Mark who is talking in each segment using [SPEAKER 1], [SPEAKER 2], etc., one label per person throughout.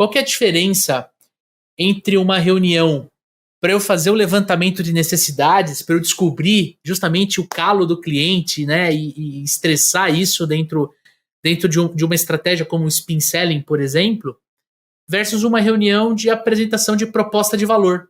[SPEAKER 1] qual que é a diferença entre uma reunião para eu fazer o levantamento de necessidades, para eu descobrir justamente o calo do cliente, né, e estressar isso dentro de uma estratégia como o spin selling, por exemplo, versus uma reunião de apresentação de proposta de valor,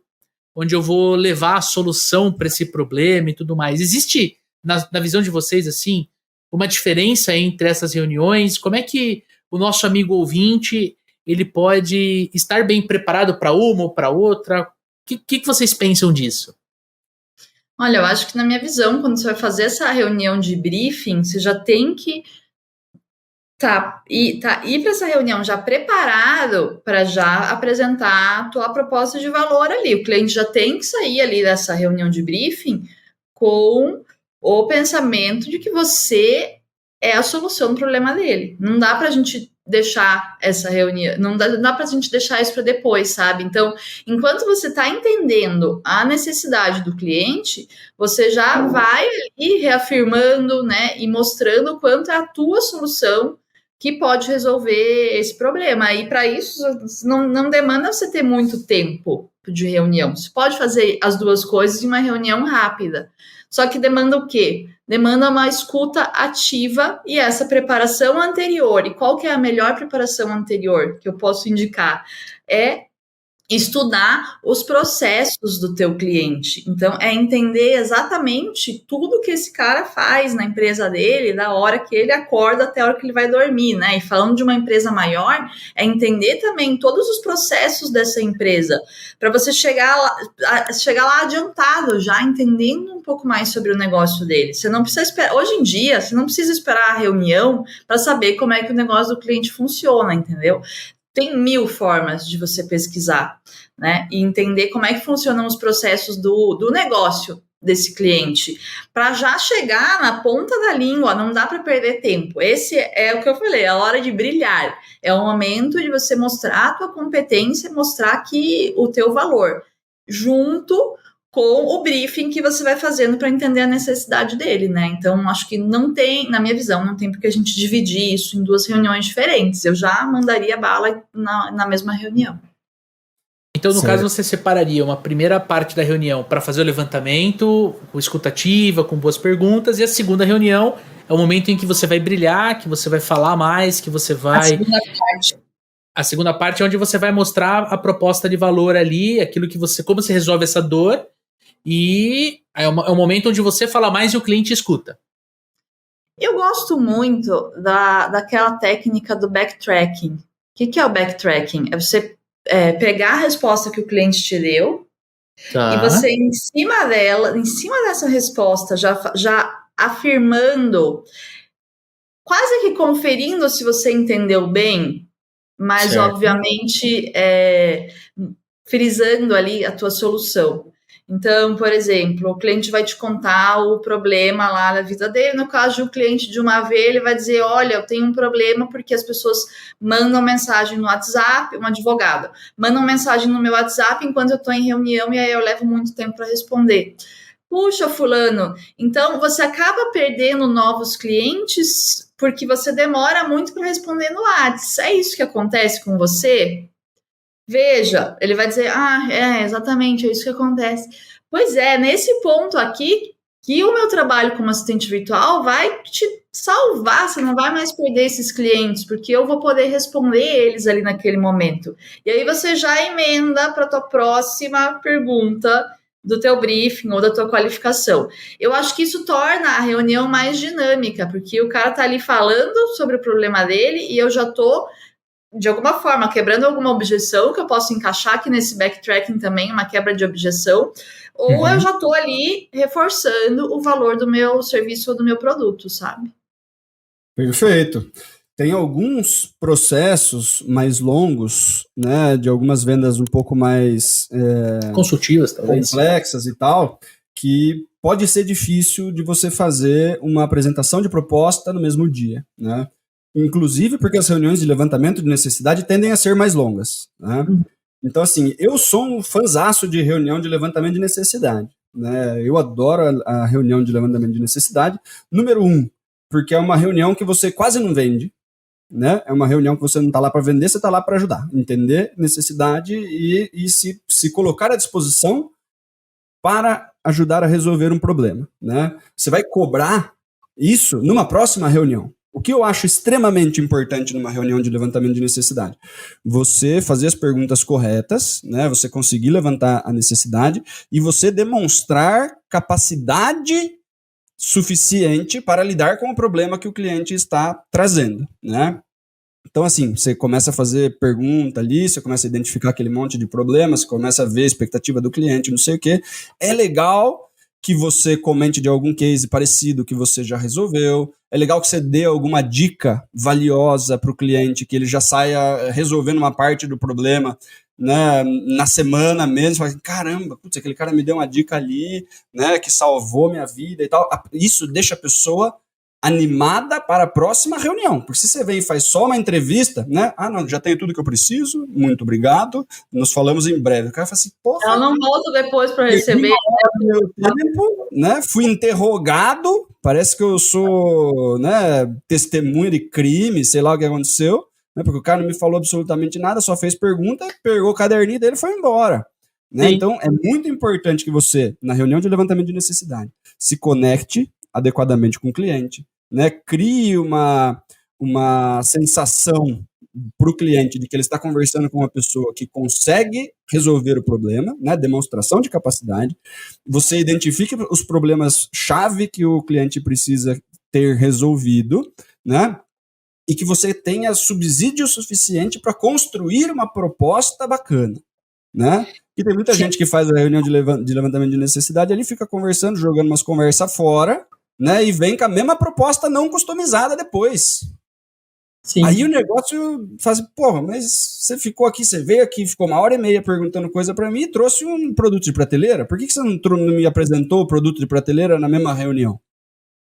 [SPEAKER 1] onde eu vou levar a solução para esse problema e tudo mais. Existe, na visão de vocês, assim, uma diferença entre essas reuniões? Como é que o nosso amigo ouvinte ele pode estar bem preparado para uma ou para outra? O que vocês pensam disso?
[SPEAKER 2] Olha, eu acho que na minha visão, quando você vai fazer essa reunião de briefing, você já tem que ir para essa reunião já preparado para já apresentar a tua proposta de valor ali. O cliente já tem que sair ali dessa reunião de briefing com o pensamento de que você é a solução do problema dele. Não dá para a gente deixar essa reunião, não dá para a gente deixar isso para depois, sabe? Então, enquanto você está entendendo a necessidade do cliente, você já vai ir reafirmando, né, e mostrando o quanto é a tua solução que pode resolver esse problema. E para isso, não demanda você ter muito tempo de reunião. Você pode fazer as duas coisas em uma reunião rápida. Só que demanda o quê? Demanda uma escuta ativa e essa preparação anterior. E qual que é a melhor preparação anterior que eu posso indicar? É estudar os processos do teu cliente. Então, é entender exatamente tudo que esse cara faz na empresa dele, da hora que ele acorda até a hora que ele vai dormir, né? E falando de uma empresa maior, é entender também todos os processos dessa empresa, para você chegar lá adiantado, já entendendo um pouco mais sobre o negócio dele. Você não precisa esperar, hoje em dia, você não precisa esperar a reunião para saber como é que o negócio do cliente funciona, entendeu? Tem 1000 formas de você pesquisar, né? E entender como é que funcionam os processos do negócio desse cliente, para já chegar na ponta da língua. Não dá para perder tempo. Esse é o que eu falei, é a hora de brilhar. É o momento de você mostrar a tua competência, mostrar que o teu valor, junto com o briefing que você vai fazendo para entender a necessidade dele, né? Então, acho que não tem, na minha visão, não tem porque a gente dividir isso em 2 reuniões diferentes. Eu já mandaria bala na mesma reunião.
[SPEAKER 1] Então, no caso, você separaria uma primeira parte da reunião para fazer o levantamento, com escutativa, com boas perguntas, e a segunda reunião é o momento em que você vai brilhar, que você vai falar mais, que você vai... A segunda parte é onde você vai mostrar a proposta de valor ali, aquilo que você... Como você resolve essa dor, e é o momento onde você fala mais e o cliente escuta.
[SPEAKER 2] Eu gosto muito daquela técnica do backtracking. O que é o backtracking? É você pegar a resposta que o cliente te deu, e você, em cima dessa resposta, já afirmando, quase que conferindo se você entendeu bem, mas, certo, obviamente, frisando ali a tua solução. Então, por exemplo, o cliente vai te contar o problema lá da vida dele. No caso de um cliente de uma vez, ele vai dizer, olha, eu tenho um problema porque as pessoas mandam mensagem no WhatsApp, um advogado, mandam mensagem no meu WhatsApp enquanto eu estou em reunião e aí eu levo muito tempo para responder. Puxa, fulano, então você acaba perdendo novos clientes porque você demora muito para responder no WhatsApp. É isso que acontece com você? Veja, ele vai dizer, exatamente, é isso que acontece. Pois é, nesse ponto aqui, que o meu trabalho como assistente virtual vai te salvar, você não vai mais perder esses clientes, porque eu vou poder responder eles ali naquele momento. E aí você já emenda para a tua próxima pergunta do teu briefing ou da tua qualificação. Eu acho que isso torna a reunião mais dinâmica, porque o cara tá ali falando sobre o problema dele e eu já tô, de alguma forma, quebrando alguma objeção que eu posso encaixar aqui nesse backtracking também, uma quebra de objeção, ou eu já tô ali reforçando o valor do meu serviço ou do meu produto, sabe?
[SPEAKER 3] Perfeito. Tem alguns processos mais longos, né, de algumas vendas um pouco mais
[SPEAKER 1] consultivas, talvez,
[SPEAKER 3] complexas e tal, que pode ser difícil de você fazer uma apresentação de proposta no mesmo dia, né? Inclusive porque as reuniões de levantamento de necessidade tendem a ser mais longas, né? Então, assim, eu sou um fãzaço de reunião de levantamento de necessidade, né? Eu adoro a reunião de levantamento de necessidade. Número 1, porque é uma reunião que você quase não vende, né? É uma reunião que você não está lá para vender, você está lá para ajudar, entender necessidade e se colocar à disposição para ajudar a resolver um problema, né? Você vai cobrar isso numa próxima reunião. O que eu acho extremamente importante numa reunião de levantamento de necessidade? Você fazer as perguntas corretas, né? Você conseguir levantar a necessidade e você demonstrar capacidade suficiente para lidar com o problema que o cliente está trazendo, né? Então, assim, você começa a fazer pergunta ali, você começa a identificar aquele monte de problemas, você começa a ver a expectativa do cliente, não sei o quê. É legal que você comente de algum case parecido que você já resolveu. É legal que você dê alguma dica valiosa para o cliente, que ele já saia resolvendo uma parte do problema, né, na semana mesmo. Fala, caramba, putz, aquele cara me deu uma dica ali, né, que salvou minha vida e tal. Isso deixa a pessoa animada para a próxima reunião. Porque se você vem e faz só uma entrevista, né? Ah, não, já tenho tudo que eu preciso, muito obrigado, nos falamos em breve. O cara fala assim, porra...
[SPEAKER 2] Ela não volta depois para receber.
[SPEAKER 3] Meu tempo, né? Fui interrogado, parece que eu sou, né, testemunha de crime, sei lá o que aconteceu, né? Porque o cara não me falou absolutamente nada, só fez pergunta, pegou o caderninho dele e foi embora. Né? Então, é muito importante que você, na reunião de levantamento de necessidade, se conecte adequadamente com o cliente, né? Crie uma sensação para o cliente de que ele está conversando com uma pessoa que consegue resolver o problema, né? Demonstração de capacidade. Você identifique os problemas-chave que o cliente precisa ter resolvido, né? E que você tenha subsídio suficiente para construir uma proposta bacana, né? E tem muita gente que faz a reunião de levantamento de necessidade, ali fica conversando, jogando umas conversas fora, né? E vem com a mesma proposta não customizada depois. Sim. Aí o negócio faz, porra, mas você ficou aqui, você veio aqui, ficou 1h30 perguntando coisa pra mim e trouxe um produto de prateleira? Por que você não me apresentou o produto de prateleira na mesma reunião?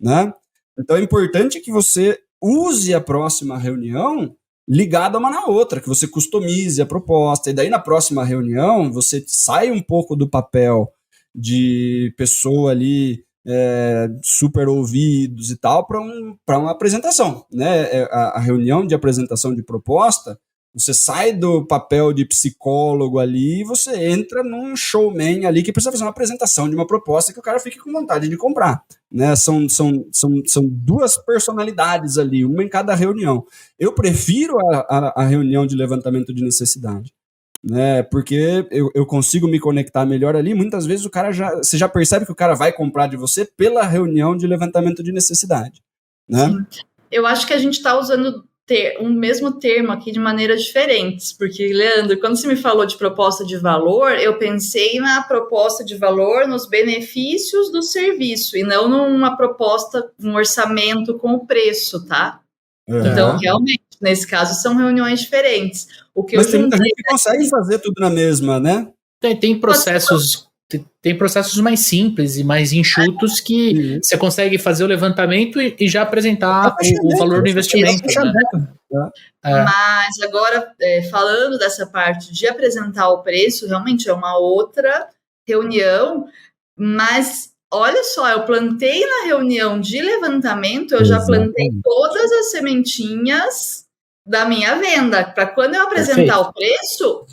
[SPEAKER 3] Né? Então é importante que você use a próxima reunião ligada uma na outra, que você customize a proposta, e daí na próxima reunião você sai um pouco do papel de pessoa ali super ouvidos e tal para uma apresentação, né? A reunião de apresentação de proposta, você sai do papel de psicólogo ali e você entra num showman ali que precisa fazer uma apresentação de uma proposta que o cara fique com vontade de comprar, né? São duas personalidades ali, uma em cada reunião. Eu prefiro a reunião de levantamento de necessidade, né? Porque eu consigo me conectar melhor ali. Muitas vezes você já percebe que o cara vai comprar de você pela reunião de levantamento de necessidade, né?
[SPEAKER 2] Sim. Eu acho que a gente está usando um mesmo termo aqui de maneiras diferentes, porque, Leandro, quando você me falou de proposta de valor, eu pensei na proposta de valor nos benefícios do serviço, e não numa proposta, um orçamento com o preço, tá? Uhum. Então, realmente, nesse caso, são reuniões diferentes.
[SPEAKER 3] Mas tem muita gente que consegue fazer tudo na mesma, né?
[SPEAKER 1] Tem processos mais simples e mais enxutos que você consegue fazer o levantamento e já apresentar o valor do investimento. Né?
[SPEAKER 2] Mas agora, falando dessa parte de apresentar o preço, realmente é uma outra reunião, mas olha só, eu plantei na reunião de levantamento, eu já plantei todas as sementinhas da minha venda, para quando eu apresentar o preço,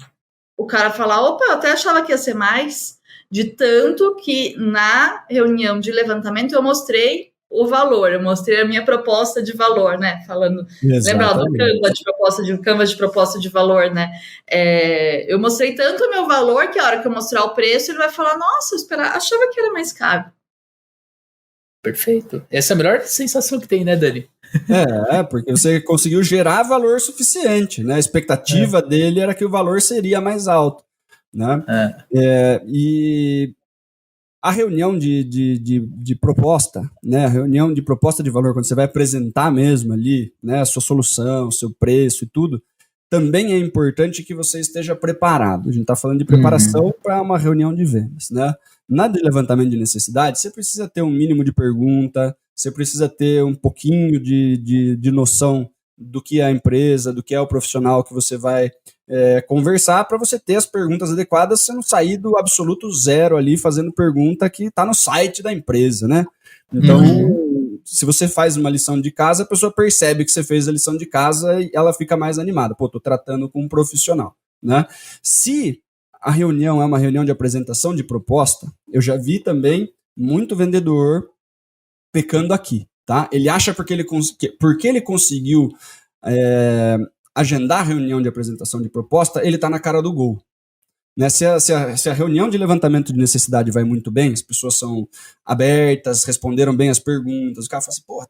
[SPEAKER 2] o cara falar, opa, eu até achava que ia ser mais, de tanto que na reunião de levantamento eu mostrei o valor, eu mostrei a minha proposta de valor, né? Falando, lembra do Canva de proposta de valor, né? Eu mostrei tanto o meu valor que a hora que eu mostrar o preço, ele vai falar, nossa, eu achava que era mais caro.
[SPEAKER 1] Perfeito. Essa é a melhor sensação que tem, né, Dani?
[SPEAKER 3] Porque você conseguiu gerar valor suficiente, né? A expectativa dele era que o valor seria mais alto, né? E a reunião de proposta, né? A reunião de proposta de valor, quando você vai apresentar mesmo ali, né, a sua solução, o seu preço e tudo, também é importante que você esteja preparado. A gente está falando de preparação para uma reunião de vendas, né? Na de levantamento de necessidade, você precisa ter um mínimo de pergunta, você precisa ter um pouquinho de noção do que é a empresa, do que é o profissional que você vai conversar, para você ter as perguntas adequadas, você não sair do absoluto zero ali fazendo pergunta que está no site da empresa, né? Então, se você faz uma lição de casa, a pessoa percebe que você fez a lição de casa e ela fica mais animada. Pô, tô tratando com um profissional, né? Se a reunião é uma reunião de apresentação de proposta, eu já vi também muito vendedor pecando aqui, tá? Ele acha porque ele conseguiu agendar a reunião de apresentação de proposta, ele tá na cara do gol. Né? Se a reunião de levantamento de necessidade vai muito bem, as pessoas são abertas, responderam bem as perguntas, o cara fala assim, pô,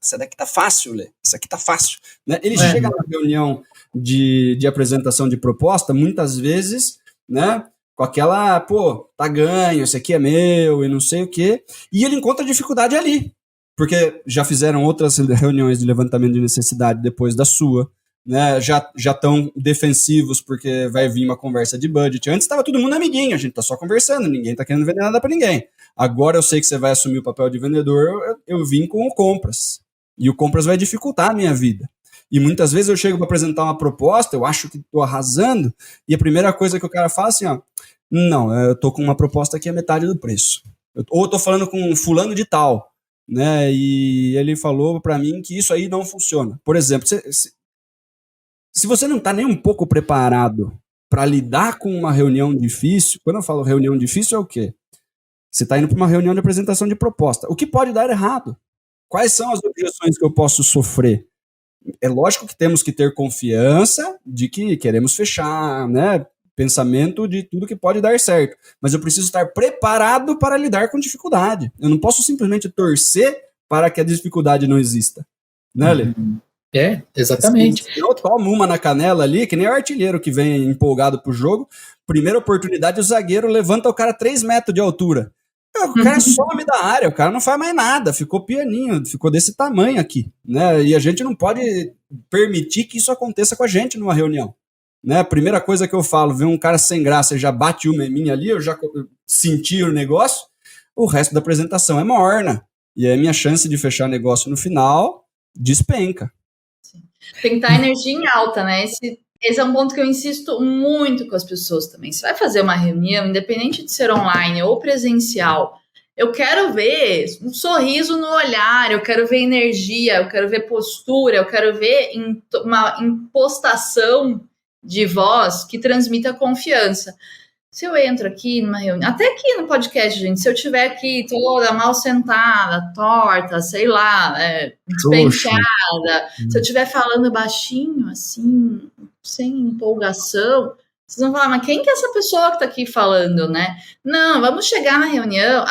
[SPEAKER 3] essa daqui tá fácil, Lê, essa aqui tá fácil. Né? Ele chega na reunião de apresentação de proposta, muitas vezes, né, com aquela, pô, tá ganho, esse aqui é meu, e não sei o quê, e ele encontra dificuldade ali, porque já fizeram outras reuniões de levantamento de necessidade depois da sua, né, já estão defensivos porque vai vir uma conversa de budget. Antes estava todo mundo amiguinho, a gente tá só conversando, ninguém tá querendo vender nada para ninguém. Agora eu sei que você vai assumir o papel de vendedor, eu vim com o compras. E o compras vai dificultar a minha vida. E muitas vezes eu chego para apresentar uma proposta, eu acho que tô arrasando, e a primeira coisa que o cara fala assim, ó, não, eu tô com uma proposta que é metade do preço. Ou eu tô falando com um fulano de tal, né, e ele falou para mim que isso aí não funciona. Por exemplo, se você não está nem um pouco preparado para lidar com uma reunião difícil, quando eu falo reunião difícil é o quê? Você está indo para uma reunião de apresentação de proposta. O que pode dar errado? Quais são as objeções que eu posso sofrer? É lógico que temos que ter confiança de que queremos fechar, né? Pensamento de tudo que pode dar certo. Mas eu preciso estar preparado para lidar com dificuldade. Eu não posso simplesmente torcer para que a dificuldade não exista. Né, Lê?
[SPEAKER 1] Exatamente.
[SPEAKER 3] Eu tomo uma na canela ali, que nem o artilheiro que vem empolgado pro jogo. Primeira oportunidade, o zagueiro levanta o cara 3 metros de altura. O cara some da área, o cara não faz mais nada, ficou pianinho, ficou desse tamanho aqui, né? E a gente não pode permitir que isso aconteça com a gente numa reunião. Né? A primeira coisa que eu falo, ver um cara sem graça e já bate uma em mim ali, eu já senti o negócio, o resto da apresentação é morna. E aí a minha chance de fechar negócio no final despenca.
[SPEAKER 2] Tem que estar energia em alta, né? Esse é um ponto que eu insisto muito com as pessoas também. Você vai fazer uma reunião, independente de ser online ou presencial, eu quero ver um sorriso no olhar, eu quero ver energia, eu quero ver postura, eu quero ver uma impostação de voz que transmita confiança. Se eu entro aqui numa reunião, até aqui no podcast, gente, se eu estiver aqui toda mal sentada, torta, sei lá, despenteada, se eu estiver falando baixinho, assim, sem empolgação, vocês vão falar, mas quem que é essa pessoa que está aqui falando, né? Não, vamos chegar na reunião,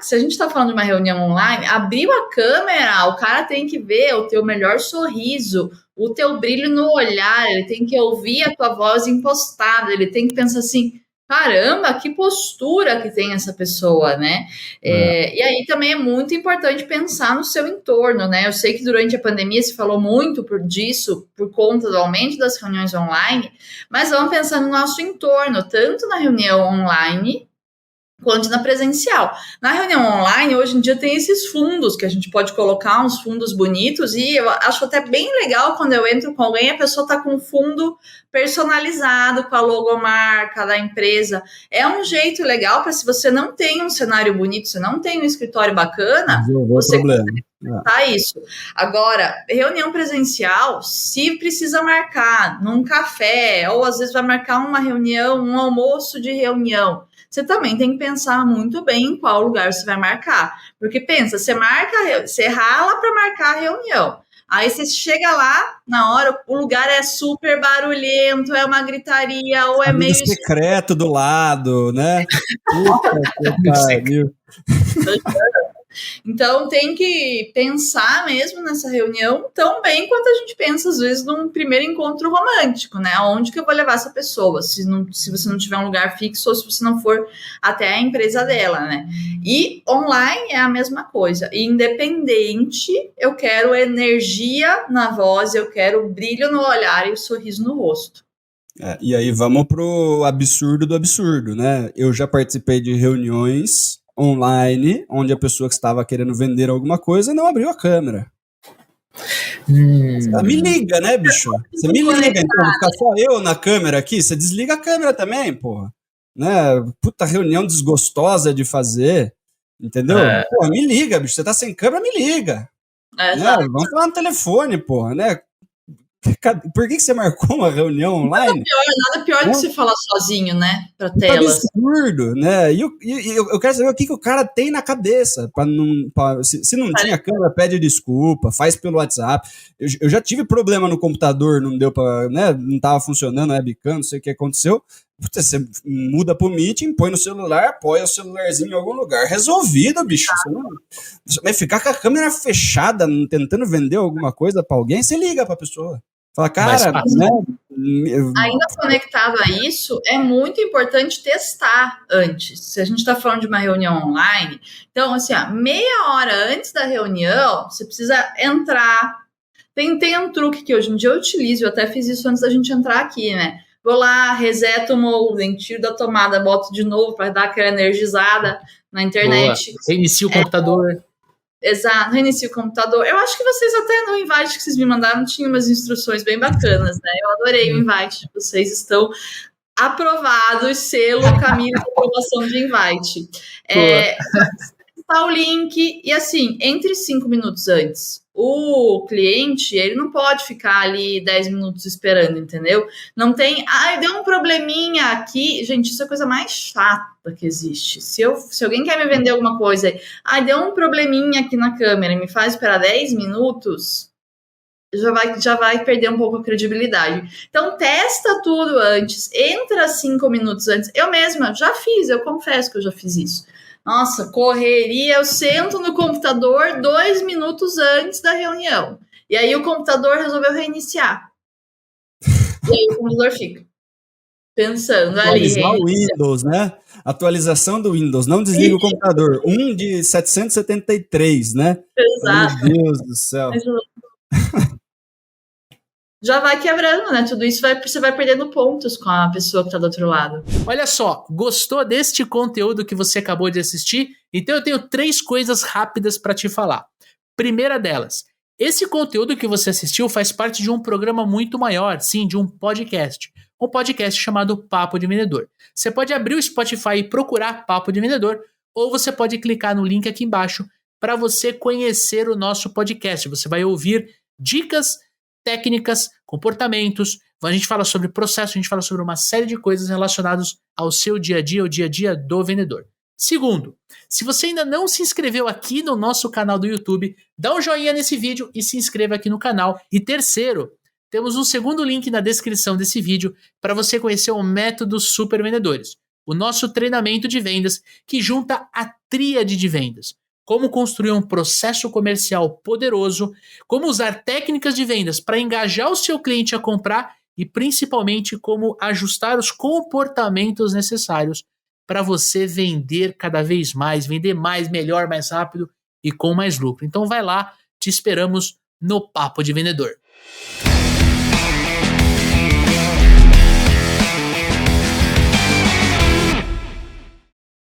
[SPEAKER 2] se a gente está falando de uma reunião online, abriu a câmera, o cara tem que ver o teu melhor sorriso, o teu brilho no olhar, ele tem que ouvir a tua voz impostada, ele tem que pensar assim, caramba, que postura que tem essa pessoa, né? E aí também é muito importante pensar no seu entorno, né? Eu sei que durante a pandemia se falou muito disso, por conta do aumento das reuniões online, mas vamos pensar no nosso entorno, tanto na reunião online quanto na presencial. Na reunião online, hoje em dia tem esses fundos que a gente pode colocar, uns fundos bonitos, e eu acho até bem legal quando eu entro com alguém, a pessoa está com um fundo personalizado, com a logomarca da empresa. É um jeito legal para, se você não tem um cenário bonito, você não tem um escritório bacana, você consegue isso. Agora, reunião presencial, se precisa marcar num café, ou às vezes vai marcar uma reunião, um almoço de reunião, você também tem que pensar muito bem em qual lugar você vai marcar. Porque pensa, você rala para marcar a reunião. Aí você chega lá, na hora, o lugar é super barulhento, é uma gritaria, ou é meio
[SPEAKER 3] secreto do lado, né? Puta,
[SPEAKER 2] então tem que pensar mesmo nessa reunião tão bem quanto a gente pensa às vezes num primeiro encontro romântico, né? Aonde que eu vou levar essa pessoa? Se você não tiver um lugar fixo ou se você não for até a empresa dela, né? E online é a mesma coisa. Independente, eu quero energia na voz, eu quero brilho no olhar e o sorriso no rosto.
[SPEAKER 3] E aí vamos pro absurdo do absurdo, né? Eu já participei de reuniões online, onde a pessoa que estava querendo vender alguma coisa não abriu a câmera. Me liga, né, bicho? Você me liga, então, vou ficar só eu na câmera aqui, você desliga a câmera também, porra. Né? Puta reunião desgostosa de fazer. Entendeu? Pô, me liga, bicho. Você tá sem câmera, me liga. Né? Vamos falar no telefone, porra, né? Por que você marcou uma reunião online?
[SPEAKER 2] Nada pior do que você falar sozinho, né? Pra tela.
[SPEAKER 3] Absurdo, né? E eu quero saber o que o cara tem na cabeça. Se não tinha câmera, pede desculpa, faz pelo WhatsApp. Eu já tive problema no computador, não deu pra, né? Não tava funcionando a webcam, não sei o que aconteceu. Você muda pro Meeting, põe no celular, apoia o celularzinho em algum lugar. Resolvido, bicho. Você vai ficar com a câmera fechada, tentando vender alguma coisa pra alguém, você liga pra pessoa. Fala, cara, né?
[SPEAKER 2] Ainda conectado a isso, é muito importante testar antes. Se a gente está falando de uma reunião online, então, assim, meia hora antes da reunião, você precisa entrar. Tem um truque que hoje em dia eu utilizo, eu até fiz isso antes da gente entrar aqui, né? Vou lá, reseto o modem, tiro da tomada, boto de novo para dar aquela energizada na internet.
[SPEAKER 1] Boa. Reinicia o computador.
[SPEAKER 2] Exato, reinicia o computador. Eu acho que vocês até no invite que vocês me mandaram tinham umas instruções bem bacanas, né? Eu adorei o invite. Vocês estão aprovados, selo Camila de aprovação de invite. Está o link e assim, entre 5 minutos antes, o cliente, ele não pode ficar ali 10 minutos esperando, entendeu? Não tem, deu um probleminha aqui. Gente, isso é a coisa mais chata que existe. Se alguém quer me vender alguma coisa, deu um probleminha aqui na câmera e me faz esperar 10 minutos, já vai perder um pouco a credibilidade. Então, testa tudo antes, entra 5 minutos antes. Eu mesma já fiz, eu confesso que eu já fiz isso. Nossa, correria, eu sento no computador 2 minutos antes da reunião. E aí o computador resolveu reiniciar. E aí o computador fica pensando ali.
[SPEAKER 3] Atualizar o Windows, né? Atualização do Windows. Não desliga o computador. De 773, né?
[SPEAKER 2] Exato.
[SPEAKER 3] Meu Deus do céu.
[SPEAKER 2] Já vai quebrando, né? Tudo isso você vai perdendo pontos com a pessoa que está do outro lado.
[SPEAKER 1] Olha só, gostou deste conteúdo que você acabou de assistir? Então eu tenho 3 coisas rápidas para te falar. Primeira delas, esse conteúdo que você assistiu faz parte de um programa muito maior, sim, de um podcast. Um podcast chamado Papo de Vendedor. Você pode abrir o Spotify e procurar Papo de Vendedor, ou você pode clicar no link aqui embaixo para você conhecer o nosso podcast. Você vai ouvir dicas, técnicas, comportamentos, a gente fala sobre processo, a gente fala sobre uma série de coisas relacionadas ao seu dia a dia, ao dia a dia do vendedor. Segundo, se você ainda não se inscreveu aqui no nosso canal do YouTube, dá um joinha nesse vídeo e se inscreva aqui no canal. E terceiro, temos um segundo link na descrição desse vídeo para você conhecer o método Super Vendedores, o nosso treinamento de vendas que junta a tríade de vendas. Como construir um processo comercial poderoso, como usar técnicas de vendas para engajar o seu cliente a comprar e principalmente como ajustar os comportamentos necessários para você vender cada vez mais, vender mais, melhor, mais rápido e com mais lucro. Então vai lá, te esperamos no Papo de Vendedor.